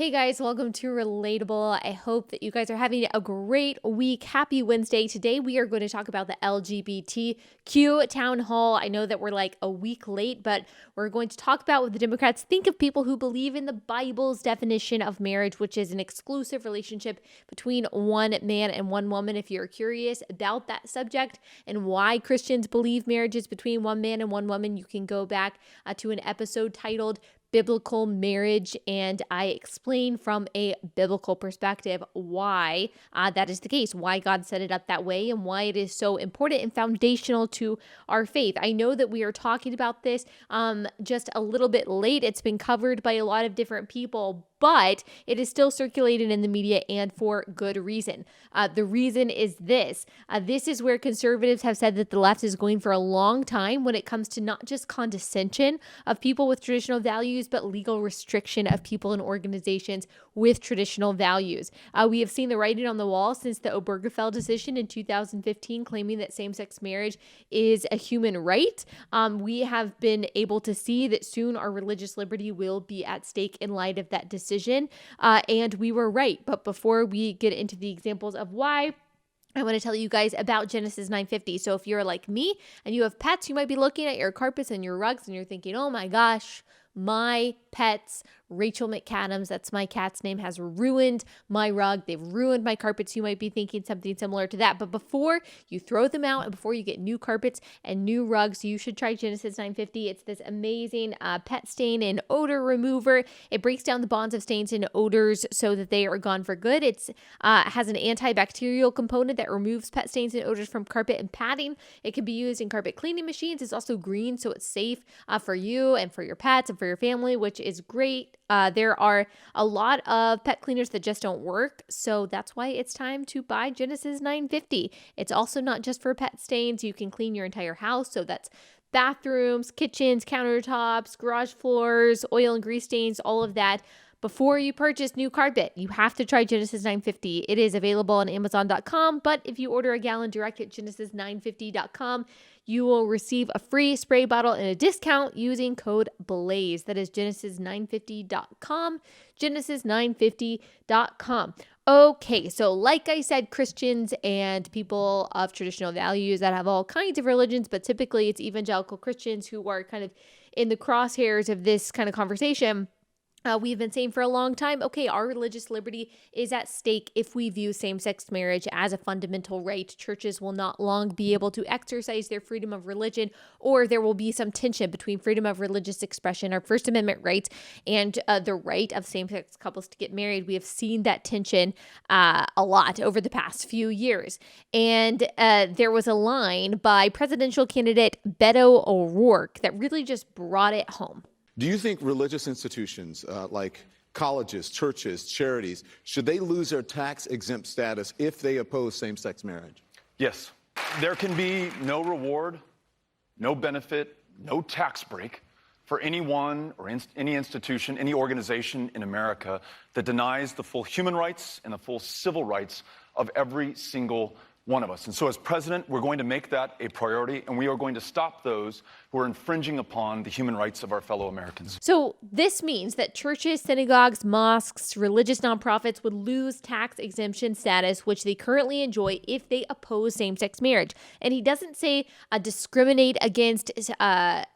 Hey guys, welcome to Relatable. I hope that you guys are having a great week. Happy Wednesday. Today we are going to talk about the LGBTQ town hall. I know that we're like a week late, but we're going to talk about what the Democrats think of people who believe in the Bible's definition of marriage, which is an exclusive relationship between one man and one woman. If you're curious about that subject and why Christians believe marriage is between one man and one woman, you can go back to an episode titled Biblical Marriage, and I explain from a biblical perspective why that is the case, why God set it up that way, and why it is so important and foundational to our faith. I know that we are talking about this just a little bit late. It's been covered by a lot of different people, but it is still circulated in the media, and for good reason. The reason is this. This is where conservatives have said that the left is going for a long time when it comes to not just condescension of people with traditional values, but legal restriction of people and organizations with traditional values. We have seen the writing on the wall since the Obergefell decision in 2015, claiming that same-sex marriage is a human right. We have been able to see that soon our religious liberty will be at stake in light of that decision. And we were right. But before we get into the examples of why, I want to tell you guys about Genesis 9:50. So if you're like me and you have pets, you might be looking at your carpets and your rugs and you're thinking, oh my gosh, my pets, Rachel McAdams, that's my cat's name, has ruined my rug. They've ruined my carpets. You might be thinking something similar to that. But before you throw them out and before you get new carpets and new rugs, you should try Genesis 9:50. It's this amazing pet stain and odor remover. It breaks down the bonds of stains and odors so that they are gone for good. It has an antibacterial component that removes pet stains and odors from carpet and padding. It can be used in carpet cleaning machines. It's also green, so it's safe for you and for your pets and for your family, which is great. There are a lot of pet cleaners that just don't work, so that's why it's time to buy Genesis 9:50. It's also not just for pet stains. You can clean your entire house, so that's bathrooms, kitchens, countertops, garage floors, oil and grease stains, all of that. Before you purchase new carpet, you have to try Genesis 9:50. It is available on Amazon.com, but if you order a gallon direct at Genesis950.com, you will receive a free spray bottle and a discount using code BLAZE. That is Genesis950.com, Genesis950.com. Okay, so like I said, Christians and people of traditional values that have all kinds of religions, but typically it's evangelical Christians who are kind of in the crosshairs of this kind of conversation. We've been saying for a long time, okay, our religious liberty is at stake if we view same-sex marriage as a fundamental right. Churches will not long be able to exercise their freedom of religion, or there will be some tension between freedom of religious expression, our First Amendment rights, and the right of same-sex couples to get married. We have seen that tension a lot over the past few years. And there was a line by presidential candidate Beto O'Rourke that really just brought it home. Do you think religious institutions like colleges, churches, charities, should they lose their tax-exempt status if they oppose same-sex marriage? Yes. There can be no reward, no benefit, no tax break for anyone or any institution, any organization in America that denies the full human rights and the full civil rights of every single one of us. And so as president, we're going to make that a priority, and we are going to stop those who are infringing upon the human rights of our fellow Americans. So this means that churches, synagogues, mosques, religious nonprofits would lose tax exemption status, which they currently enjoy if they oppose same-sex marriage. And he doesn't say discriminate against a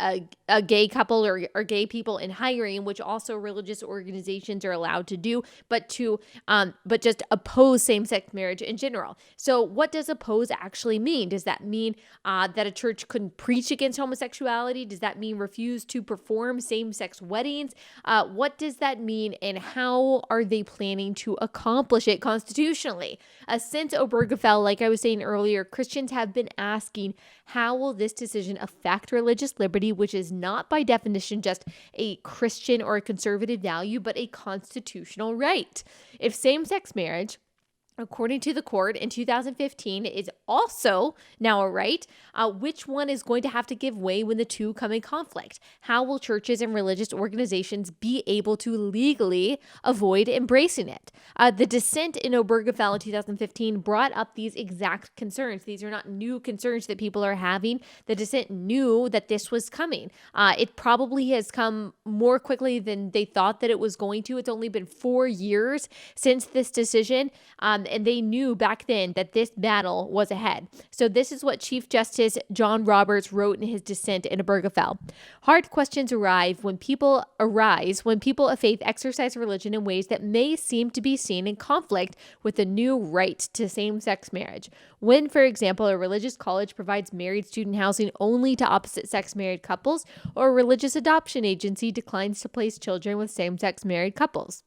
gay couple or gay people in hiring, which also religious organizations are allowed to do, but just oppose same-sex marriage in general. So what does oppose actually mean? Does that mean that a church couldn't preach against homosexuality? Does that mean refuse to perform same-sex weddings? What does that mean, and how are they planning to accomplish it constitutionally? Since Obergefell, like I was saying earlier, Christians have been asking, how will this decision affect religious liberty, which is not by definition just a Christian or a conservative value, but a constitutional right? If same-sex marriage according to the court in 2015, is also now a right. Which one is going to have to give way when the two come in conflict? How will churches and religious organizations be able to legally avoid embracing it? The dissent in Obergefell in 2015 brought up these exact concerns. These are not new concerns that people are having. The dissent knew that this was coming. It probably has come more quickly than they thought that it was going to. It's only been 4 years since this decision. And they knew back then that this battle was ahead. So this is what Chief Justice John Roberts wrote in his dissent in Obergefell. Hard questions arise when people of faith exercise religion in ways that may seem to be seen in conflict with the new right to same-sex marriage. When, for example, a religious college provides married student housing only to opposite-sex married couples, or a religious adoption agency declines to place children with same-sex married couples.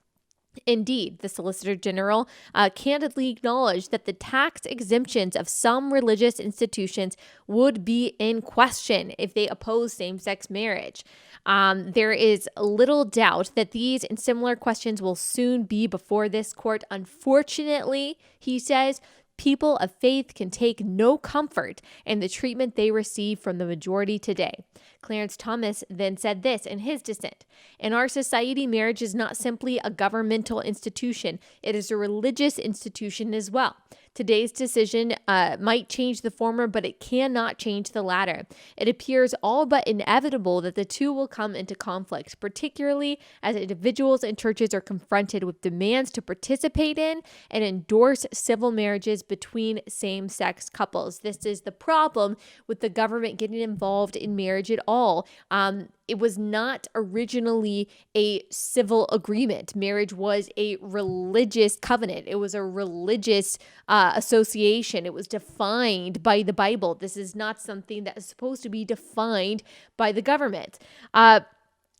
Indeed, the Solicitor General candidly acknowledged that the tax exemptions of some religious institutions would be in question if they oppose same-sex marriage. There is little doubt that these and similar questions will soon be before this court. Unfortunately, he says, people of faith can take no comfort in the treatment they receive from the majority today. Clarence Thomas then said this in his dissent. In our society, marriage is not simply a governmental institution. It is a religious institution as well. Today's decision might change the former, but it cannot change the latter. It appears all but inevitable that the two will come into conflict, particularly as individuals and churches are confronted with demands to participate in and endorse civil marriages between same-sex couples. This is the problem with the government getting involved in marriage at all. It was not originally a civil agreement. Marriage was a religious covenant. It was a religious association. It was defined by the Bible. This is not something that is supposed to be defined by the government.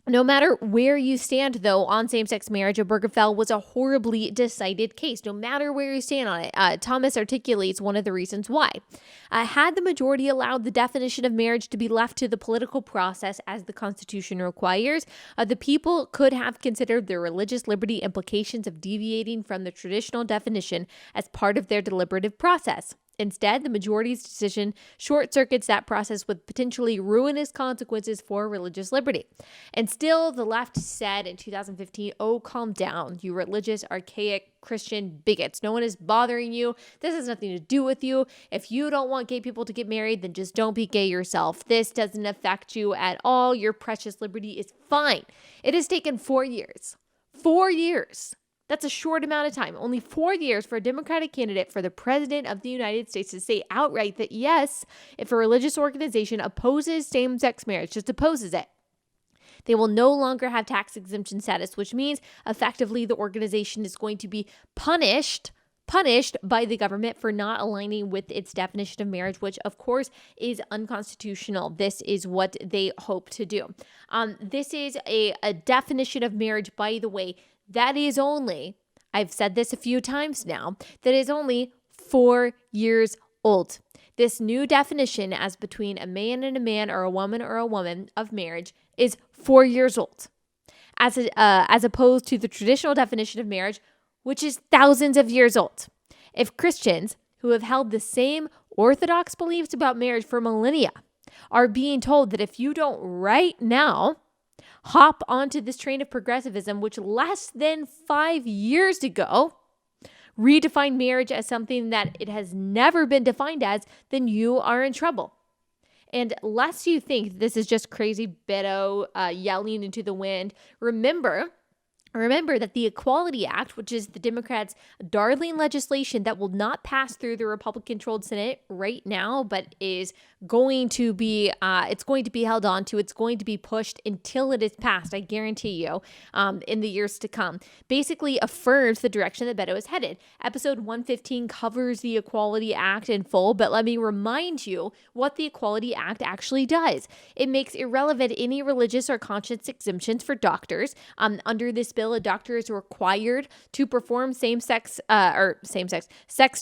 No matter where you stand, though, on same-sex marriage, Obergefell was a horribly decided case. No matter where you stand on it, Thomas articulates one of the reasons why. Had the majority allowed the definition of marriage to be left to the political process as the Constitution requires, the people could have considered the religious liberty implications of deviating from the traditional definition as part of their deliberative process. Instead, the majority's decision short-circuits that process with potentially ruinous consequences for religious liberty. And still, the left said in 2015, oh, calm down, you religious, archaic Christian bigots. No one is bothering you. This has nothing to do with you. If you don't want gay people to get married, then just don't be gay yourself. This doesn't affect you at all. Your precious liberty is fine. It has taken 4 years. 4 years. That's a short amount of time. Only 4 years for a Democratic candidate for the president of the United States to say outright that yes, if a religious organization opposes same-sex marriage, just opposes it, they will no longer have tax exemption status, which means effectively the organization is going to be punished by the government for not aligning with its definition of marriage, which of course is unconstitutional. This is what they hope to do. This is a definition of marriage, by the way, that is only, I've said this a few times now, that is only 4 years old. This new definition as between a man and a man or a woman of marriage is 4 years old, as opposed to the traditional definition of marriage, which is thousands of years old. If Christians who have held the same orthodox beliefs about marriage for millennia are being told that if you don't right now hop onto this train of progressivism, which less than 5 years ago redefined marriage as something that it has never been defined as, then you are in trouble. And lest you think this is just crazy Beto yelling into the wind, remember that the Equality Act, which is the Democrats' darling legislation that will not pass through the Republican-controlled Senate right now, but is going to be, it's going to be held on to, it's going to be pushed until it is passed, I guarantee you, in the years to come, basically affirms the direction that Beto is headed. Episode 115 covers the Equality Act in full, but let me remind you what the Equality Act actually does. It makes irrelevant any religious or conscience exemptions for doctors. Under this bill, a doctor is required to perform sex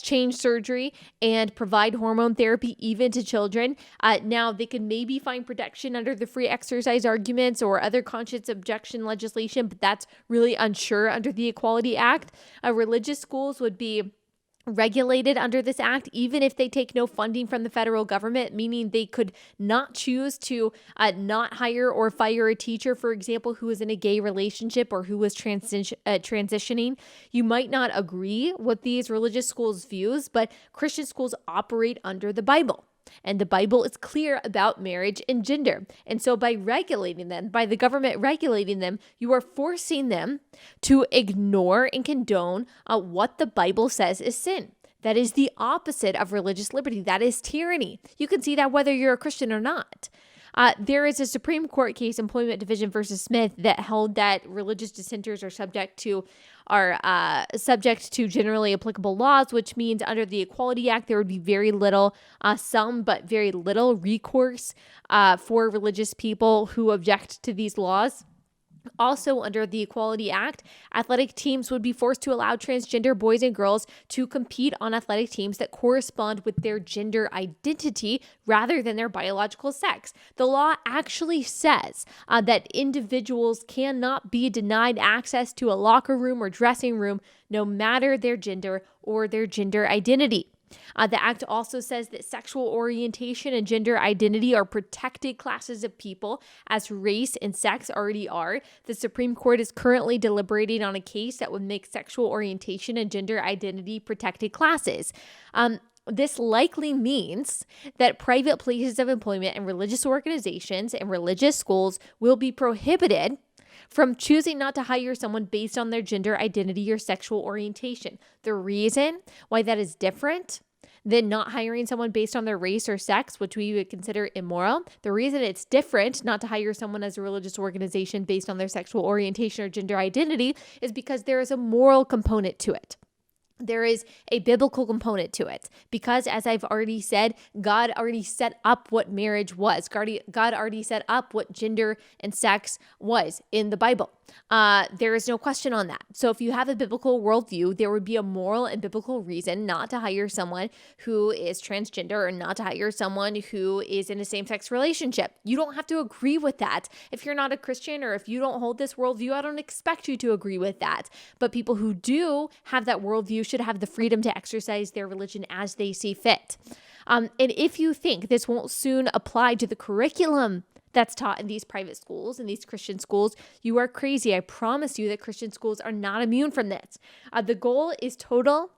change surgery and provide hormone therapy even to children. Now, they can maybe find protection under the free exercise arguments or other conscience objection legislation, but that's really unsure under the Equality Act. Religious schools would be regulated under this act, even if they take no funding from the federal government, meaning they could not choose to not hire or fire a teacher, for example, who is in a gay relationship or who is transitioning. You might not agree with these religious schools' views, but Christian schools operate under the Bible. And the Bible is clear about marriage and gender. And so by regulating them, by the government regulating them, you are forcing them to ignore and condone what the Bible says is sin. That is the opposite of religious liberty. That is tyranny. You can see that whether you're a Christian or not. There is a Supreme Court case, Employment Division versus Smith, that held that religious dissenters are subject to generally applicable laws, which means under the Equality Act, there would be very little, but very little recourse for religious people who object to these laws. Also, under the Equality Act, athletic teams would be forced to allow transgender boys and girls to compete on athletic teams that correspond with their gender identity rather than their biological sex. The law actually says that individuals cannot be denied access to a locker room or dressing room, no matter their gender or their gender identity. The act also says that sexual orientation and gender identity are protected classes of people, as race and sex already are. The Supreme Court is currently deliberating on a case that would make sexual orientation and gender identity protected classes. This likely means that private places of employment and religious organizations and religious schools will be prohibited from choosing not to hire someone based on their gender identity or sexual orientation. The reason why that is different than not hiring someone based on their race or sex, which we would consider immoral, the reason it's different not to hire someone as a religious organization based on their sexual orientation or gender identity is because there is a moral component to it. There is a biblical component to it because, as I've already said, God already set up what marriage was. God already set up what gender and sex was in the Bible. There is no question on that. So if you have a biblical worldview, there would be a moral and biblical reason not to hire someone who is transgender or not to hire someone who is in a same-sex relationship. You don't have to agree with that. If you're not a Christian or if you don't hold this worldview, I don't expect you to agree with that. But people who do have that worldview should have the freedom to exercise their religion as they see fit. And if you think this won't soon apply to the curriculum that's taught in these private schools and these Christian schools, you are crazy. I promise you that Christian schools are not immune from this. The goal is total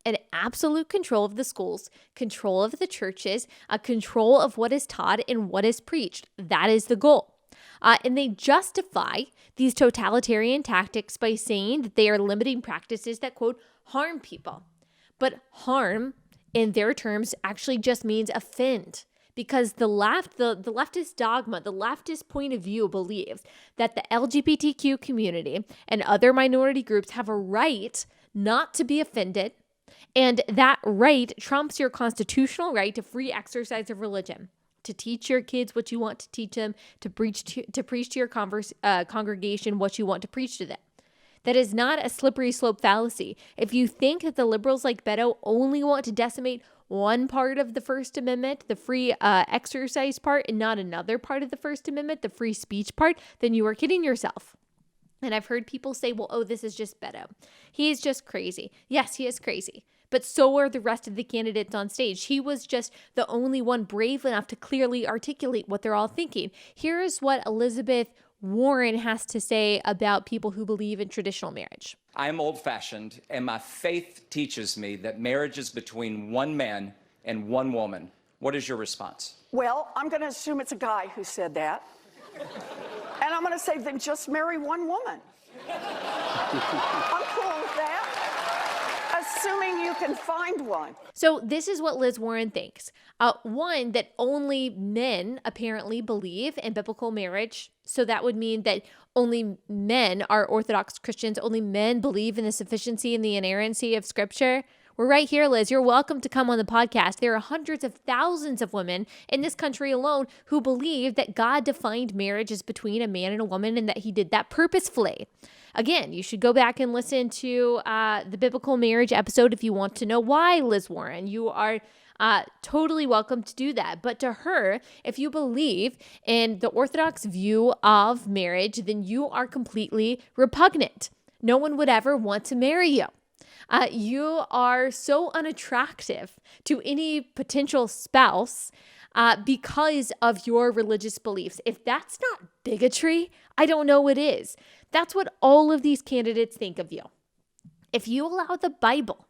and absolute control of the schools, control of the churches, control of what is taught and what is preached. That is the goal. And they justify these totalitarian tactics by saying that they are limiting practices that, quote, harm people. But harm, in their terms, actually just means offend. Because the leftist dogma, the leftist point of view believes that the LGBTQ community and other minority groups have a right not to be offended, and that right trumps your constitutional right to free exercise of religion, to teach your kids what you want to teach them, to preach to your congregation what you want to preach to them. That is not a slippery slope fallacy. If you think that the liberals like Beto only want to decimate one part of the First Amendment, the free exercise part, and not another part of the First Amendment, the free speech part, then you are kidding yourself. And I've heard people say, well, oh, this is just Beto. He is just crazy. Yes, he is crazy. But so are the rest of the candidates on stage. He was just the only one brave enough to clearly articulate what they're all thinking. Here is what Elizabeth Warren has to say about people who believe in traditional marriage. I am old-fashioned, and my faith teaches me that marriage is between one man and one woman. What is your response? Well, I'm going to assume it's a guy who said that. And I'm going to say, then just marry one woman. I'm cool with that. Assuming you can find one. So this is what Liz Warren thinks. One, that only men apparently believe in biblical marriage. So that would mean that only men are Orthodox Christians. Only men believe in the sufficiency and the inerrancy of Scripture. We're right here, Liz. You're welcome to come on the podcast. There are hundreds of thousands of women in this country alone who believe that God defined marriage as between a man and a woman and that he did that purposefully. Again, you should go back and listen to the biblical marriage episode if you want to know why, Liz Warren. You are totally welcome to do that. But to her, if you believe in the Orthodox view of marriage, then you are completely repugnant. No one would ever want to marry you. You are so unattractive to any potential spouse because of your religious beliefs. If that's not bigotry, I don't know what is. That's what all of these candidates think of you. If you allow the Bible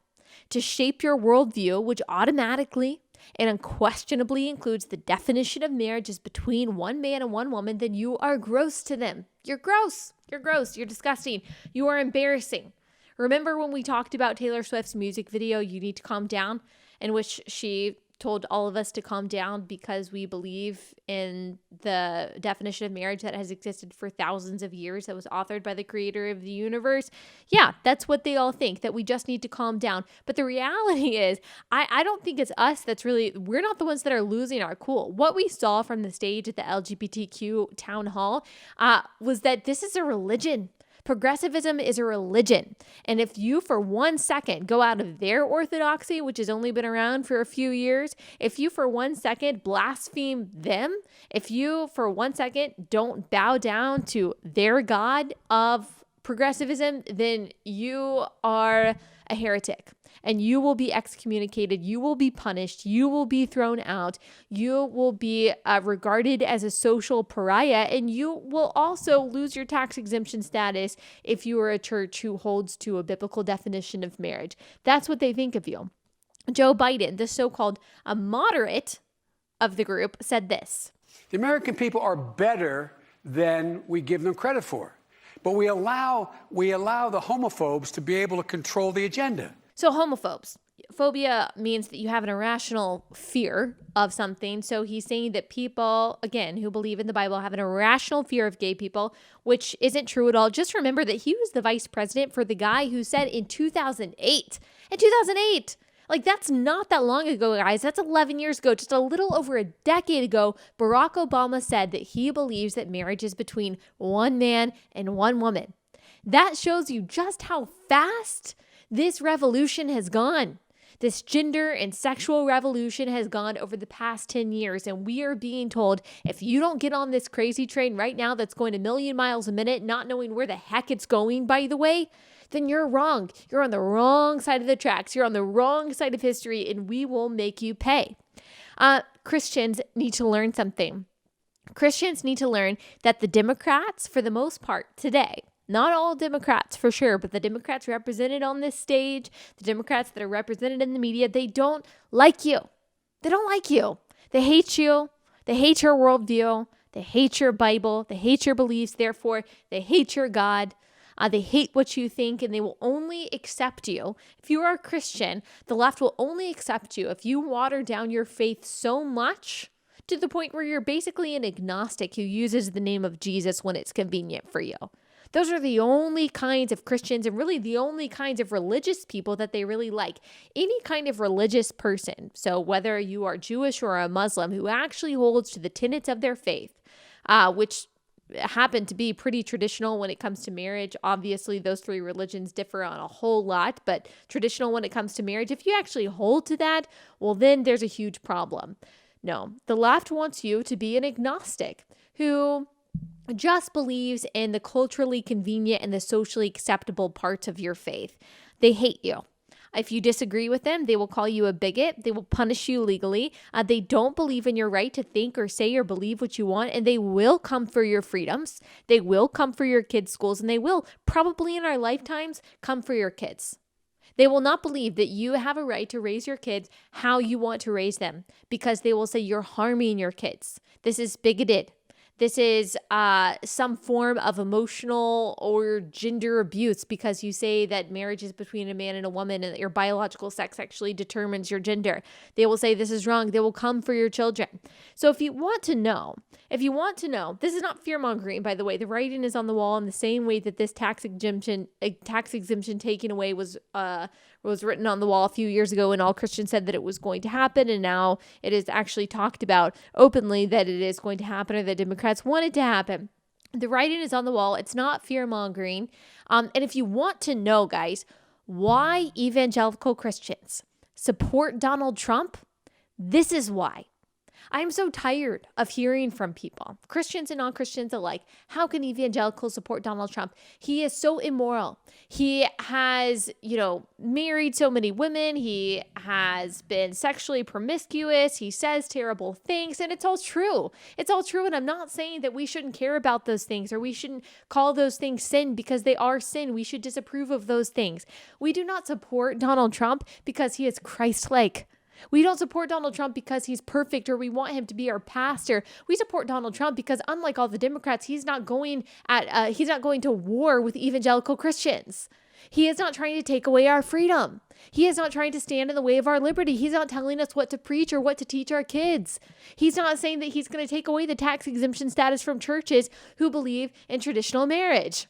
to shape your worldview, which automatically and unquestionably includes the definition of marriage is between one man and one woman, then you are gross to them. You're gross. You're gross. You're disgusting. You are embarrassing. Remember when we talked about Taylor Swift's music video, You Need to Calm Down, in which she told all of us to calm down because we believe in the definition of marriage that has existed for thousands of years, that was authored by the creator of the universe. Yeah, that's what they all think, that we just need to calm down. But the reality is, I don't think it's us we're not the ones that are losing our cool. What we saw from the stage at the LGBTQ town hall was that this is a religion. Progressivism is a religion. And if you for 1 second go out of their orthodoxy, which has only been around for a few years, if you for 1 second blaspheme them, if you for 1 second don't bow down to their God of progressivism, then you are a heretic. And you will be excommunicated, you will be punished, you will be thrown out, you will be regarded as a social pariah, and you will also lose your tax exemption status if you are a church who holds to a biblical definition of marriage. That's what they think of you. Joe Biden, the so-called moderate of the group, said this. The American people are better than we give them credit for. But we allow the homophobes to be able to control the agenda. So homophobes. Phobia means that you have an irrational fear of something. So he's saying that people, again, who believe in the Bible have an irrational fear of gay people, which isn't true at all. Just remember that he was the vice president for the guy who said in 2008, like that's not that long ago, guys. That's 11 years ago, just a little over a decade ago, Barack Obama said that he believes that marriage is between one man and one woman. That shows you just how fast this revolution has gone. This gender and sexual revolution has gone over the past 10 years. And we are being told, if you don't get on this crazy train right now that's going a million miles a minute, not knowing where the heck it's going, by the way, then you're wrong. You're on the wrong side of the tracks. You're on the wrong side of history, and we will make you pay. Christians need to learn something. Christians need to learn that the Democrats, for the most part today, not all Democrats for sure, but the Democrats represented on this stage, the Democrats that are represented in the media, they don't like you. They don't like you. They hate you. They hate your worldview. They hate your Bible. They hate your beliefs. Therefore, they hate your God. They hate what you think, and they will only accept you. If you are a Christian, the left will only accept you if you water down your faith so much to the point where you're basically an agnostic who uses the name of Jesus when it's convenient for you. Those are the only kinds of Christians and really the only kinds of religious people that they really like. Any kind of religious person, so whether you are Jewish or a Muslim who actually holds to the tenets of their faith, which happen to be pretty traditional when it comes to marriage. Obviously, those three religions differ on a whole lot, but traditional when it comes to marriage, if you actually hold to that, well, then there's a huge problem. No, the left wants you to be an agnostic who just believes in the culturally convenient and the socially acceptable parts of your faith. They hate you. If you disagree with them, they will call you a bigot. They will punish you legally. They don't believe in your right to think or say or believe what you want, and they will come for your freedoms. They will come for your kids' schools, and they will probably in our lifetimes come for your kids. They will not believe that you have a right to raise your kids how you want to raise them because they will say you're harming your kids. This is bigoted. This is some form of emotional or gender abuse because you say that marriage is between a man and a woman and that your biological sex actually determines your gender. They will say this is wrong. They will come for your children. So if you want to know, this is not fear-mongering, by the way. The writing is on the wall in the same way that this tax exemption taken away was written on the wall a few years ago, and all Christians said that it was going to happen, and now it is actually talked about openly that it is going to happen or that Democrats want it to happen. The writing is on the wall. It's not fear-mongering. And if you want to know, guys, why evangelical Christians support Donald Trump, this is why. I'm so tired of hearing from people, Christians and non-Christians alike, how can evangelicals support Donald Trump? He is so immoral. He has, married so many women. He has been sexually promiscuous. He says terrible things, and it's all true. It's all true, and I'm not saying that we shouldn't care about those things or we shouldn't call those things sin because they are sin. We should disapprove of those things. We do not support Donald Trump because he is Christ-like. We don't support Donald Trump because he's perfect or we want him to be our pastor. We support Donald Trump because, unlike all the Democrats, he's not going to war with evangelical Christians. He is not trying to take away our freedom. He is not trying to stand in the way of our liberty. He's not telling us what to preach or what to teach our kids. He's not saying that he's going to take away the tax exemption status from churches who believe in traditional marriage.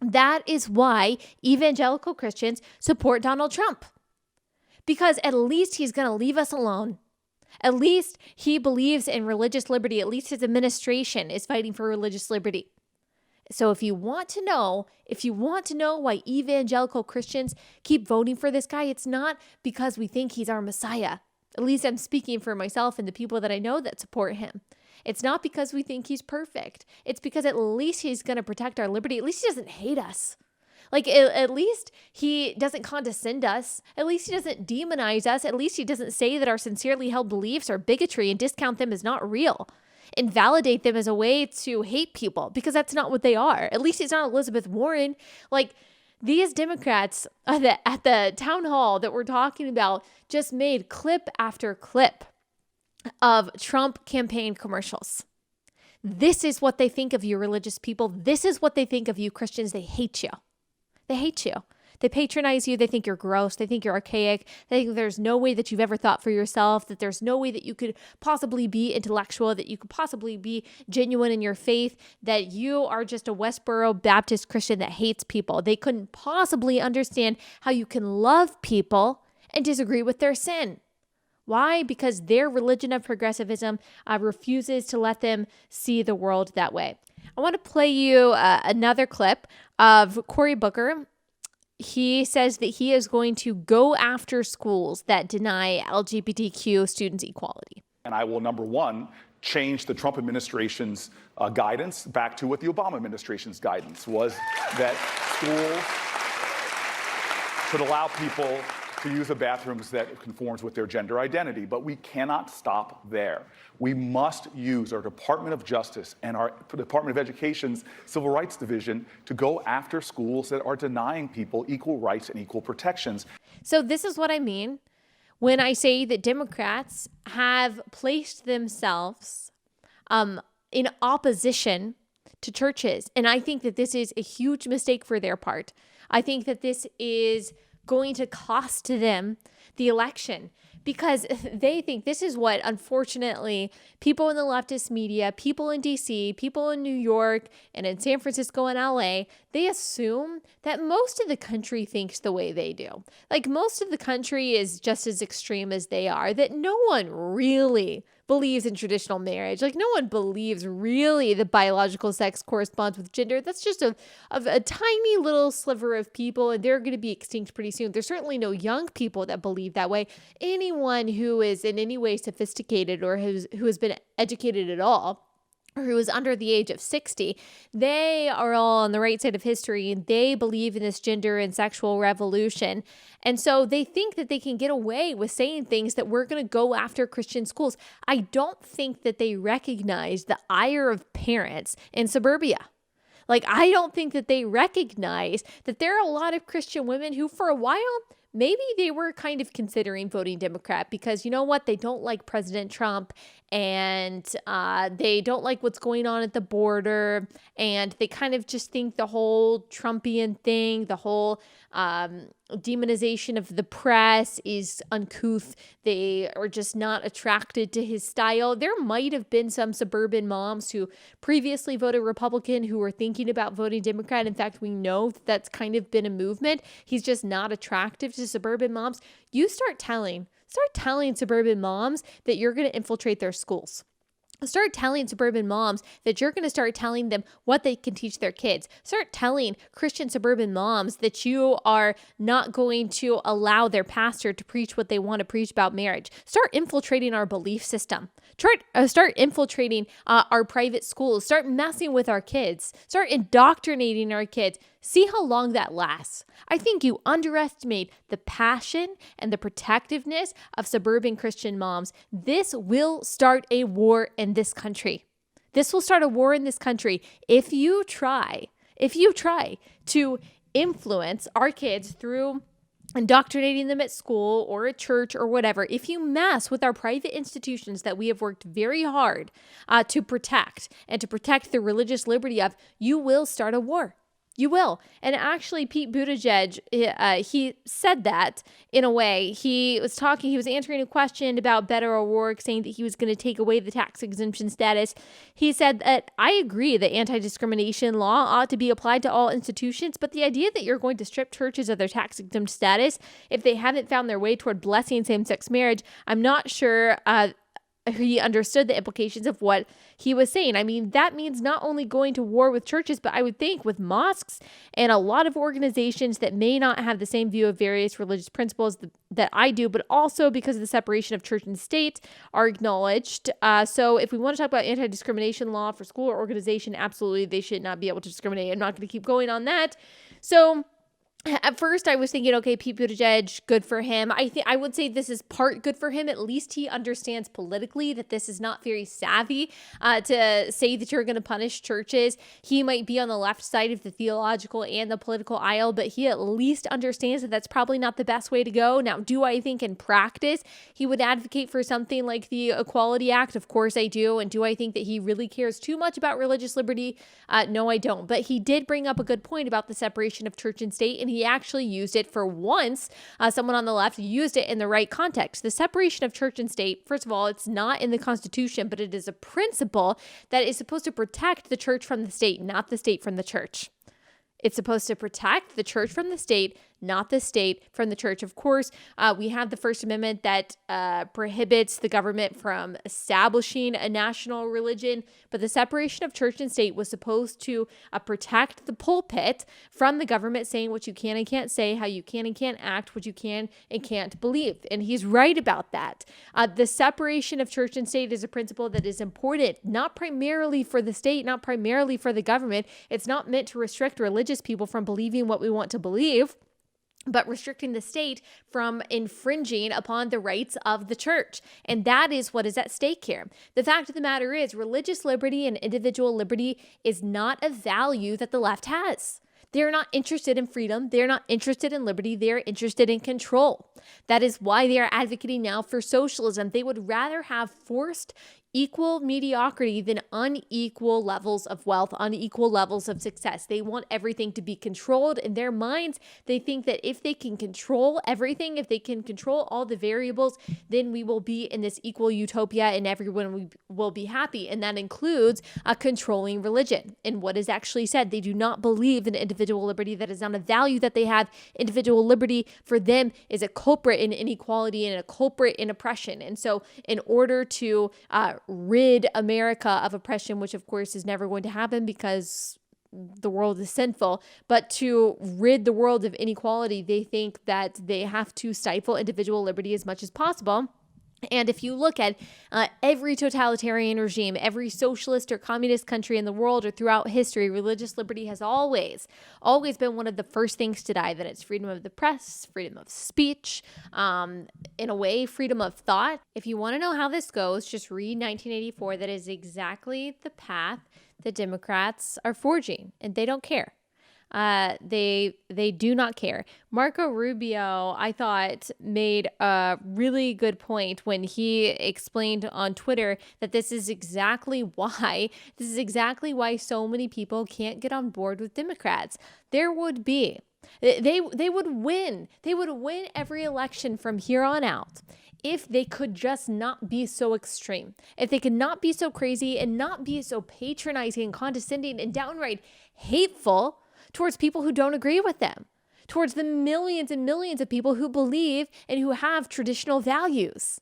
That is why evangelical Christians support Donald Trump. Because at least he's going to leave us alone. At least he believes in religious liberty. At least his administration is fighting for religious liberty. So if you want to know why evangelical Christians keep voting for this guy, it's not because we think he's our Messiah. At least I'm speaking for myself and the people that I know that support him. It's not because we think he's perfect. It's because at least he's going to protect our liberty. At least he doesn't hate us. At least he doesn't condescend us. At least he doesn't demonize us. At least he doesn't say that our sincerely held beliefs are bigotry and discount them as not real. Invalidate them as a way to hate people, because that's not what they are. At least he's not Elizabeth Warren. These Democrats at the town hall that we're talking about just made clip after clip of Trump campaign commercials. This is what they think of you, religious people. This is what they think of you, Christians. They hate you. They hate you. They patronize you. They think you're gross. They think you're archaic. They think there's no way that you've ever thought for yourself, that there's no way that you could possibly be intellectual, that you could possibly be genuine in your faith, that you are just a Westboro Baptist Christian that hates people. They couldn't possibly understand how you can love people and disagree with their sin. Why? Because their religion of progressivism refuses to let them see the world that way. I want to play you another clip of Cory Booker. He says that he is going to go after schools that deny LGBTQ students equality. And I will, number one, change the Trump administration's guidance back to what the Obama administration's guidance was, that schools should allow people to use the bathrooms that conforms with their gender identity. But we cannot stop there. We must use our Department of Justice and our Department of Education's Civil Rights Division to go after schools that are denying people equal rights and equal protections. So this is what I mean when I say that Democrats have placed themselves in opposition to churches. And I think that this is a huge mistake for their part. I think that this is going to cost them the election, because they think this is what, unfortunately, people in the leftist media, people in DC, people in New York and in San Francisco and LA, they assume that most of the country thinks the way they do. Most of the country is just as extreme as they are, that no one really believes in traditional marriage. No one believes really that biological sex corresponds with gender. That's just a tiny little sliver of people, and they're going to be extinct pretty soon. There's certainly no young people that believe that way. Anyone who is in any way sophisticated or who has been educated at all, or who is under the age of 60, they are all on the right side of history, and they believe in this gender and sexual revolution. And so they think that they can get away with saying things that we're going to go after Christian schools. I don't think that they recognize the ire of parents in suburbia. I don't think that they recognize that there are a lot of Christian women who, for a while, maybe they were kind of considering voting Democrat because, you know what, they don't like President Trump, and they don't like what's going on at the border, and they kind of just think the whole Trumpian thing, the whole demonization of the press is uncouth. They are just not attracted to his style. There might have been some suburban moms who previously voted Republican who were thinking about voting Democrat. In fact, we know that that's kind of been a movement. He's just not attractive to suburban moms. You start telling suburban moms that you're going to infiltrate their schools. Start telling suburban moms that you're going to start telling them what they can teach their kids. Start telling Christian suburban moms that you are not going to allow their pastor to preach what they want to preach about marriage. Start infiltrating our belief system. Start infiltrating our private schools. Start messing with our kids. Start indoctrinating our kids. See how long that lasts. I think you underestimate the passion and the protectiveness of suburban Christian moms. This will start a war in this country. This will start a war in this country if you try to influence our kids through indoctrinating them at school or at church or whatever. If you mess with our private institutions that we have worked very hard to protect and to protect the religious liberty of, you will start a war. You will. And actually, Pete Buttigieg, he said that in a way. He was answering a question about Beto O'Rourke, saying that he was going to take away the tax exemption status. He said that, I agree that anti-discrimination law ought to be applied to all institutions, but the idea that you're going to strip churches of their tax exempt status if they haven't found their way toward blessing same-sex marriage, I'm not sure he understood the implications of what he was saying. I mean, that means not only going to war with churches, but I would think with mosques and a lot of organizations that may not have the same view of various religious principles that I do, but also because of the separation of church and state are acknowledged. So if we want to talk about anti-discrimination law for school or organization, absolutely, they should not be able to discriminate. I'm not going to keep going on that. So at first, I was thinking, okay, Pete Buttigieg, good for him. I would say this is part good for him. At least he understands politically that this is not very savvy to say that you're going to punish churches. He might be on the left side of the theological and the political aisle, but he at least understands that that's probably not the best way to go. Now, do I think in practice he would advocate for something like the Equality Act? Of course I do. And do I think that he really cares too much about religious liberty? No, I don't. But he did bring up a good point about the separation of church and state, and he actually used it for once. Someone on the left used it in the right context. The separation of church and state, first of all, it's not in the Constitution, but it is a principle that is supposed to protect the church from the state, not the state from the church. It's supposed to protect the church from the state, not the state from the church. Of course, we have the First Amendment that prohibits the government from establishing a national religion, but the separation of church and state was supposed to protect the pulpit from the government saying what you can and can't say, how you can and can't act, what you can and can't believe. And he's right about that. The separation of church and state is a principle that is important, not primarily for the state, not primarily for the government. It's not meant to restrict religious people from believing what we want to believe, but restricting the state from infringing upon the rights of the church. And that is what is at stake here. The fact of the matter is, religious liberty and individual liberty is not a value that the left has. They're not interested in freedom. They're not interested in liberty. They're interested in control. That is why they are advocating now for socialism. They would rather have forced equal mediocrity than unequal levels of wealth, unequal levels of success. They want everything to be controlled. In their minds, they think that if they can control everything, if they can control all the variables, then we will be in this equal utopia and everyone will be happy. And that includes controlling religion. And what is actually said, they do not believe in individual liberty. That is not a value that they have. Individual liberty for them is a culprit in inequality and a culprit in oppression. And so in order to rid America of oppression, which of course is never going to happen because the world is sinful, but to rid the world of inequality, they think that they have to stifle individual liberty as much as possible. And if you look at every totalitarian regime, every socialist or communist country in the world or throughout history, religious liberty has always been one of the first things to die. That it's freedom of the press, freedom of speech, in a way, freedom of thought. If you want to know how this goes, just read 1984. That is exactly the path the Democrats are forging, and they don't care. They do not care. Marco Rubio, I thought, made a really good point when he explained on Twitter that this is exactly why so many people can't get on board with Democrats. They would win every election from here on out if they could just not be so extreme, if they could not be so crazy and not be so patronizing and condescending and downright hateful towards people who don't agree with them, towards the millions and millions of people who believe and who have traditional values.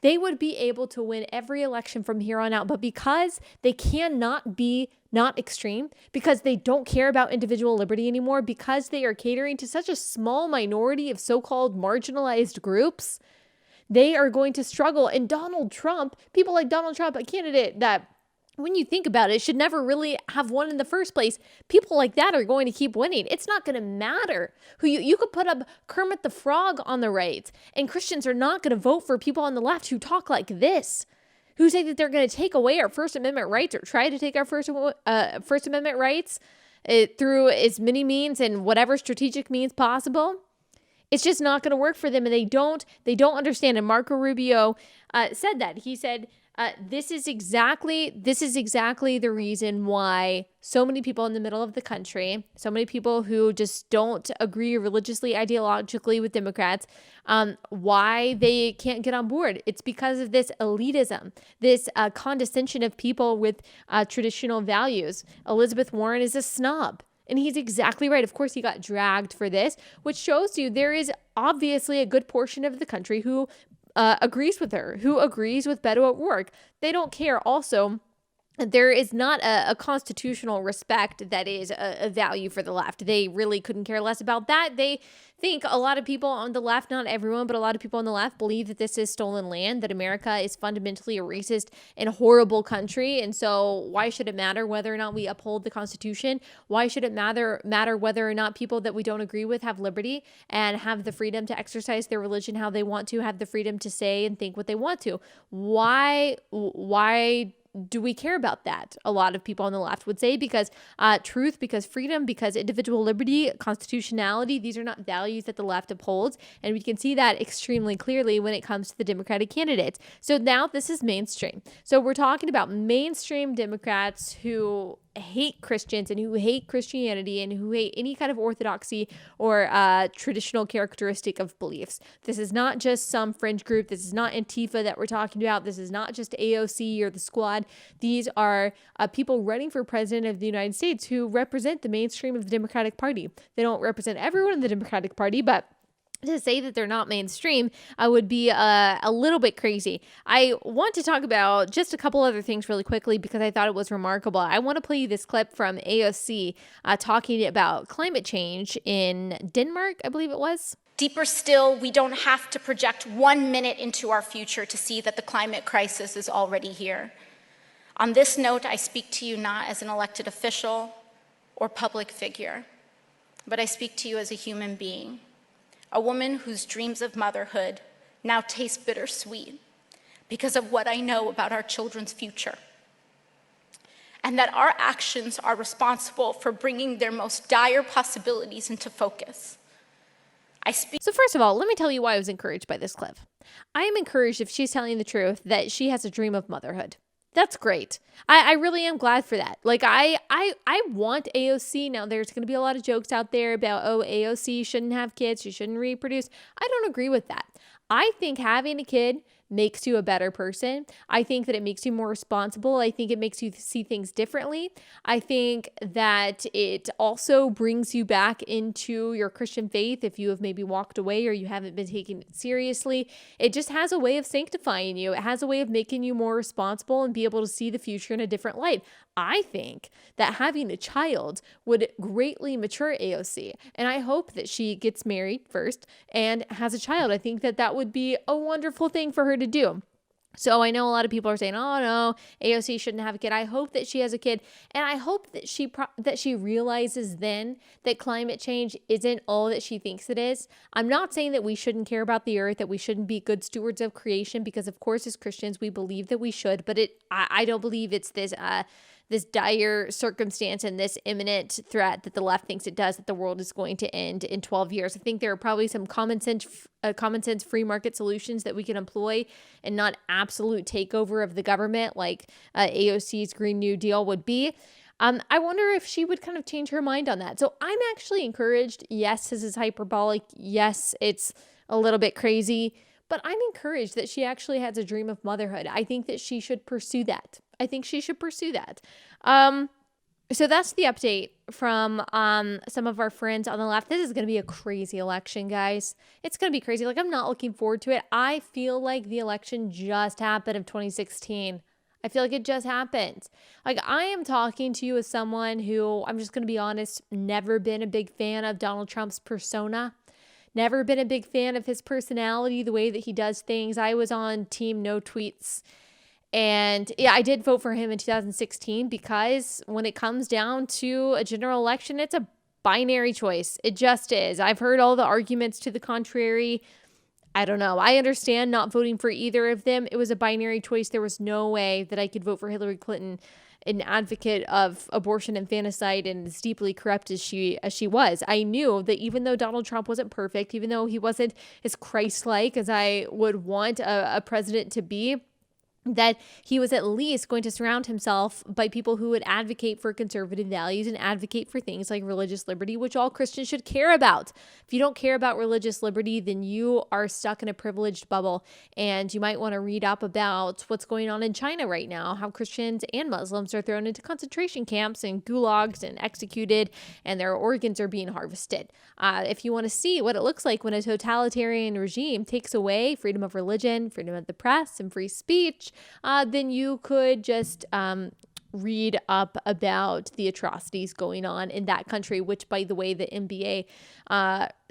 They would be able to win every election from here on out. But because they cannot be not extreme, because they don't care about individual liberty anymore, because they are catering to such a small minority of so-called marginalized groups, they are going to struggle. And Donald Trump, people like Donald Trump, a candidate that, when you think about it, should never really have won in the first place. People like that are going to keep winning. It's not going to matter who you could put up Kermit the Frog on the right, and Christians are not going to vote for people on the left who talk like this, who say that they're going to take away our First Amendment rights or try to take our First Amendment rights through as many means and whatever strategic means possible. It's just not going to work for them, and they don't understand. And Marco Rubio said that. He said, this is exactly the reason why so many people in the middle of the country, so many people who just don't agree religiously, ideologically with Democrats, why they can't get on board. It's because of this elitism, this condescension of people with traditional values. Elizabeth Warren is a snob. And he's exactly right. Of course, he got dragged for this, which shows you there is obviously a good portion of the country who agrees with her, who agrees with Beto O'Rourke. They don't care. Also, there is not a constitutional respect that is a value for the left. They really couldn't care less about that. They think a lot of people on the left, not everyone, but a lot of people on the left believe that this is stolen land, that America is fundamentally a racist and horrible country. And so why should it matter whether or not we uphold the Constitution? Why should it matter whether or not people that we don't agree with have liberty and have the freedom to exercise their religion how they want to, have the freedom to say and think what they want to? Why do we care about that? A lot of people on the left would say because truth, because freedom, because individual liberty, constitutionality, these are not values that the left upholds. And we can see that extremely clearly when it comes to the Democratic candidates. So now this is mainstream. So we're talking about mainstream Democrats who hate Christians and who hate Christianity and who hate any kind of orthodoxy or traditional characteristic of beliefs. This is not just some fringe group. This is not Antifa that we're talking about. This is not just AOC or the Squad. These are people running for president of the United States who represent the mainstream of the Democratic Party. They don't represent everyone in the Democratic Party, but to say that they're not mainstream would be a little bit crazy. I want to talk about just a couple other things really quickly because I thought it was remarkable. I want to play you this clip from AOC talking about climate change in Denmark, I believe it was. Deeper still, we don't have to project 1 minute into our future to see that the climate crisis is already here. On this note, I speak to you not as an elected official or public figure, but I speak to you as a human being. A woman whose dreams of motherhood now taste bittersweet because of what I know about our children's future. And that our actions are responsible for bringing their most dire possibilities into focus. So first of all, let me tell you why I was encouraged by this clip. I am encouraged if she's telling the truth that she has a dream of motherhood. That's great. I really am glad for that. Like I want AOC. Now there's going to be a lot of jokes out there about, oh, AOC shouldn't have kids. She shouldn't reproduce. I don't agree with that. I think having a kid makes you a better person. I think that it makes you more responsible. I think it makes you see things differently. I think that it also brings you back into your Christian faith if you have maybe walked away or you haven't been taking it seriously. It just has a way of sanctifying you. It has a way of making you more responsible and be able to see the future in a different light. I think that having a child would greatly mature AOC, and I hope that she gets married first and has a child. I think that would be a wonderful thing for her to do. So I know a lot of people are saying, oh no, AOC shouldn't have a kid. I hope that she has a kid. And I hope that she realizes then that climate change isn't all that she thinks it is. I'm not saying that we shouldn't care about the earth, that we shouldn't be good stewards of creation, because of course as Christians we believe that we should, but I don't believe it's this dire circumstance and this imminent threat that the left thinks it does, that the world is going to end in 12 years. I think there are probably some common sense free market solutions that we can employ and not absolute takeover of the government like AOC's Green New Deal would be. I wonder if she would kind of change her mind on that. So I'm actually encouraged. Yes, this is hyperbolic. Yes, it's a little bit crazy, but I'm encouraged that she actually has a dream of motherhood. I think that she should pursue that. So that's the update from some of our friends on the left. This is going to be a crazy election, guys. It's going to be crazy. Like, I'm not looking forward to it. I feel like the election just happened of 2016. I feel like it just happened. Like, I am talking to you as someone who, I'm just going to be honest, never been a big fan of Donald Trump's persona. Never been a big fan of his personality, the way that he does things. I was on team no tweets. And yeah, I did vote for him in 2016 because when it comes down to a general election, it's a binary choice. It just is. I've heard all the arguments to the contrary. I don't know. I understand not voting for either of them. It was a binary choice. There was no way that I could vote for Hillary Clinton, an advocate of abortion and infanticide and as deeply corrupt as she was. I knew that even though Donald Trump wasn't perfect, even though he wasn't as Christ-like as I would want a president to be, that he was at least going to surround himself by people who would advocate for conservative values and advocate for things like religious liberty, which all Christians should care about. If you don't care about religious liberty, then you are stuck in a privileged bubble, and you might want to read up about what's going on in China right now, how Christians and Muslims are thrown into concentration camps and gulags and executed, and their organs are being harvested. If you want to see what it looks like when a totalitarian regime takes away freedom of religion, freedom of the press, and free speech, then you could just read up about the atrocities going on in that country, which, by the way, the NBA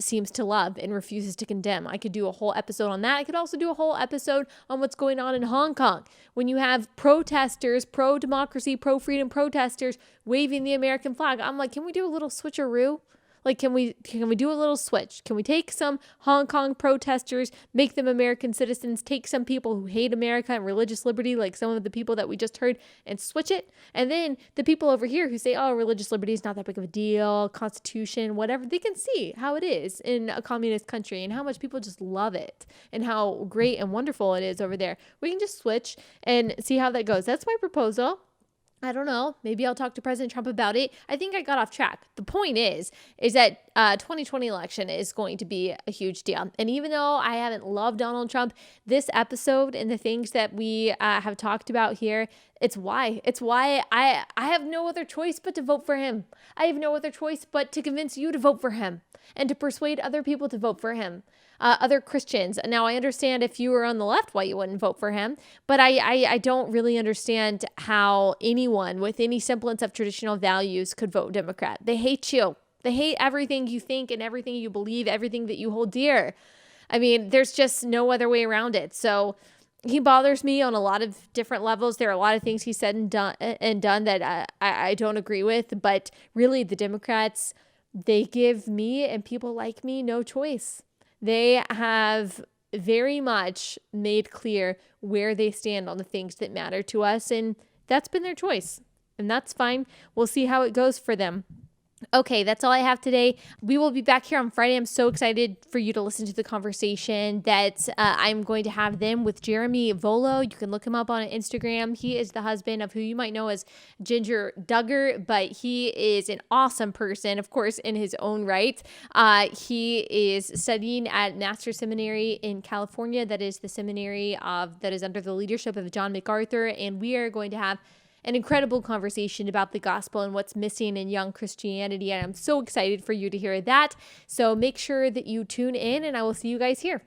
seems to love and refuses to condemn. I could do a whole episode on that. I could also do a whole episode on what's going on in Hong Kong. When you have protesters, pro-democracy, pro-freedom protesters waving the American flag, I'm like, can we do a little switcheroo? Like, can we do a little switch? Can we take some Hong Kong protesters, make them American citizens, take some people who hate America and religious liberty, like some of the people that we just heard, and switch it? And then the people over here who say, oh, religious liberty is not that big of a deal, Constitution, whatever, they can see how it is in a communist country and how much people just love it and how great and wonderful it is over there. We can just switch and see how that goes. That's my proposal. I don't know. Maybe I'll talk to President Trump about it. I think I got off track. The point is that 2020 election is going to be a huge deal. And even though I haven't loved Donald Trump, this episode and the things that we have talked about here, it's why I have no other choice but to vote for him. I have no other choice but to convince you to vote for him and to persuade other people to vote for him. Other Christians. Now, I understand if you were on the left why you wouldn't vote for him, but I don't really understand how anyone with any semblance of traditional values could vote Democrat. They hate you. They hate everything you think and everything you believe, everything that you hold dear. I mean, there's just no other way around it. So he bothers me on a lot of different levels. There are a lot of things he said and done that I don't agree with, but really the Democrats, they give me and people like me no choice. They have very much made clear where they stand on the things that matter to us, and that's been their choice, and that's fine. We'll see how it goes for them. Okay, that's all I have today. We will be back here on Friday. I'm so excited for you to listen to the conversation that I'm going to have them with Jeremy Volo. You can look him up on Instagram. He is the husband of who you might know as Ginger Duggar, but he is an awesome person, of course, in his own right. He is studying at Master Seminary in California. That is the seminary that is under the leadership of John MacArthur, and we are going to have an incredible conversation about the gospel and what's missing in young Christianity. And I'm so excited for you to hear that. So make sure that you tune in, and I will see you guys here.